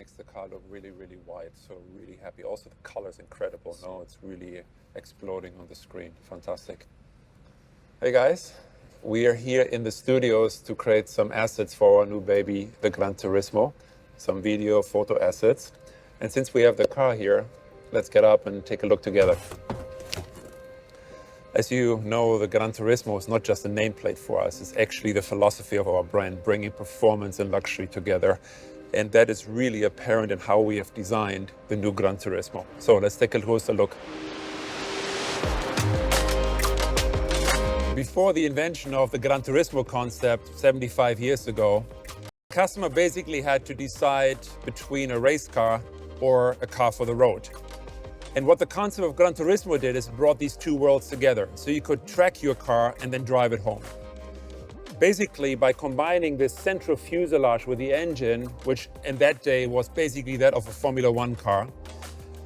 makes the car look really, really wide. So really happy. Also, the color is incredible. No, it's really exploding on the screen. Fantastic. Hey guys, we are here in the studios to create some assets for our new baby, the Gran Turismo. Some video, photo assets. And since we have the car here, let's get up and take a look together. As you know, the Gran Turismo is not just a nameplate for us, it's actually the philosophy of our brand, bringing performance and luxury together. And that is really apparent in how we have designed the new Gran Turismo. So let's take a closer look. Before the invention of the Gran Turismo concept 75 years ago, the customer basically had to decide between a race car or a car for the road. And what the concept of Gran Turismo did is brought these two worlds together. So you could track your car and then drive it home. Basically, by combining this central fuselage with the engine, which in that day was basically that of a Formula One car,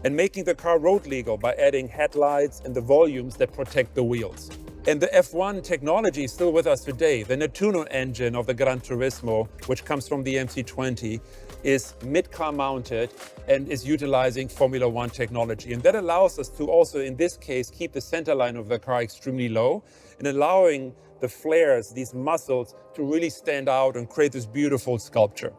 and making the car road legal by adding headlights and the volumes that protect the wheels. And the F1 technology is still with us today. The Nettuno engine of the Gran Turismo, which comes from the MC20, is mid-car mounted and is utilizing Formula One technology. And that allows us to also, in this case, keep the center line of the car extremely low and allowing the flares, these muscles, to really stand out and create this beautiful sculpture.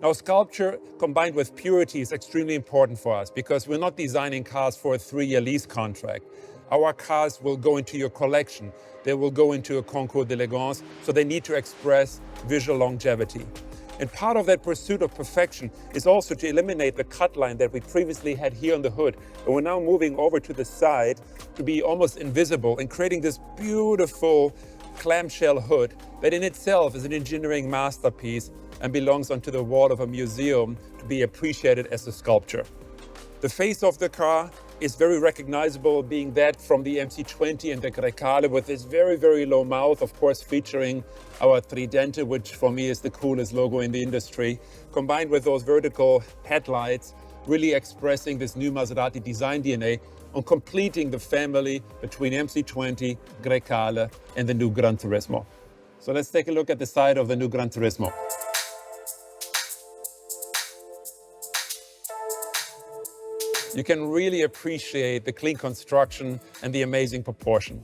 Now, sculpture combined with purity is extremely important for us because we're not designing cars for a 3-year lease contract. Our cars will go into your collection. They will go into a concours d'élégance, so they need to express visual longevity. And part of that pursuit of perfection is also to eliminate the cut line that we previously had here on the hood. And we're now moving over to the side to be almost invisible and creating this beautiful clamshell hood that in itself is an engineering masterpiece and belongs onto the wall of a museum to be appreciated as a sculpture. The face of the car is very recognizable, being that from the MC20 and the Grecale with this very, very low mouth, of course featuring our Tridente, which for me is the coolest logo in the industry, combined with those vertical headlights, really expressing this new Maserati design DNA on completing the family between MC20, Grecale and the new Gran Turismo. So let's take a look at the side of the new Gran Turismo. You can really appreciate the clean construction and the amazing proportion.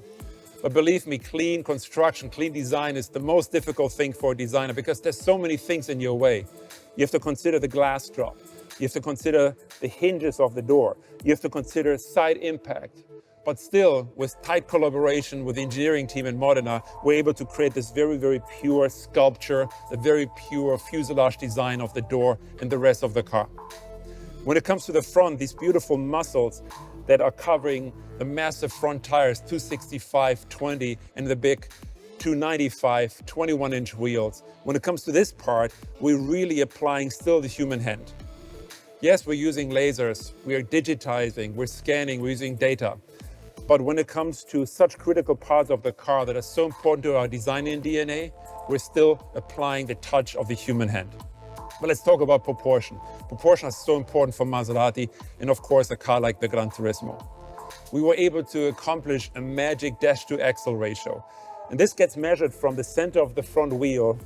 But believe me, clean construction, clean design is the most difficult thing for a designer because there's so many things in your way. You have to consider the glass drop. You have to consider the hinges of the door. You have to consider side impact. But still, with tight collaboration with the engineering team in Modena, we're able to create this very, very pure sculpture, the very pure fuselage design of the door and the rest of the car. When it comes to the front, these beautiful muscles that are covering the massive front tires, 265/20, and the big 295 21-inch wheels. When it comes to this part, we're really applying still the human hand. Yes, we're using lasers, we're digitizing, we're scanning, we're using data. But when it comes to such critical parts of the car that are so important to our design and DNA, we're still applying the touch of the human hand. But let's talk about proportion. Proportion is so important for Maserati and of course a car like the Gran Turismo. We were able to accomplish a magic dash-to-axle ratio. And this gets measured from the center of the front wheel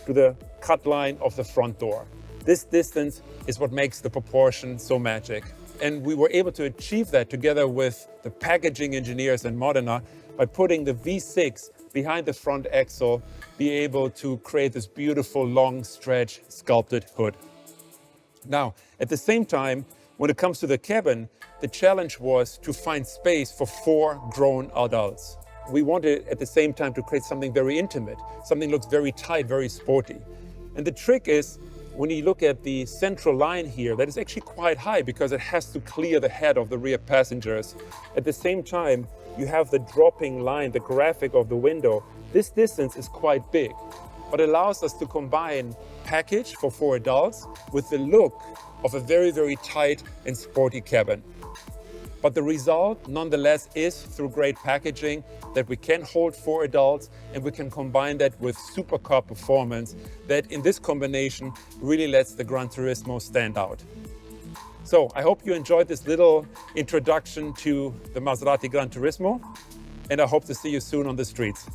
to the cut line of the front door. This distance is what makes the proportion so magic. And we were able to achieve that together with the packaging engineers in Modena by putting the V6 behind the front axle, be able to create this beautiful long stretch sculpted hood. Now, at the same time, when it comes to the cabin, the challenge was to find space for 4 grown adults. We wanted at the same time to create something very intimate, something that looks very tight, very sporty. And the trick is, when you look at the central line here, that is actually quite high because it has to clear the head of the rear passengers. At the same time, you have the dropping line, the graphic of the window. This distance is quite big, but allows us to combine package for 4 adults with the look of a very, very tight and sporty cabin. But the result, nonetheless, is through great packaging that we can hold 4 adults and we can combine that with supercar performance that in this combination really lets the Gran Turismo stand out. So I hope you enjoyed this little introduction to the Maserati Gran Turismo, and I hope to see you soon on the streets.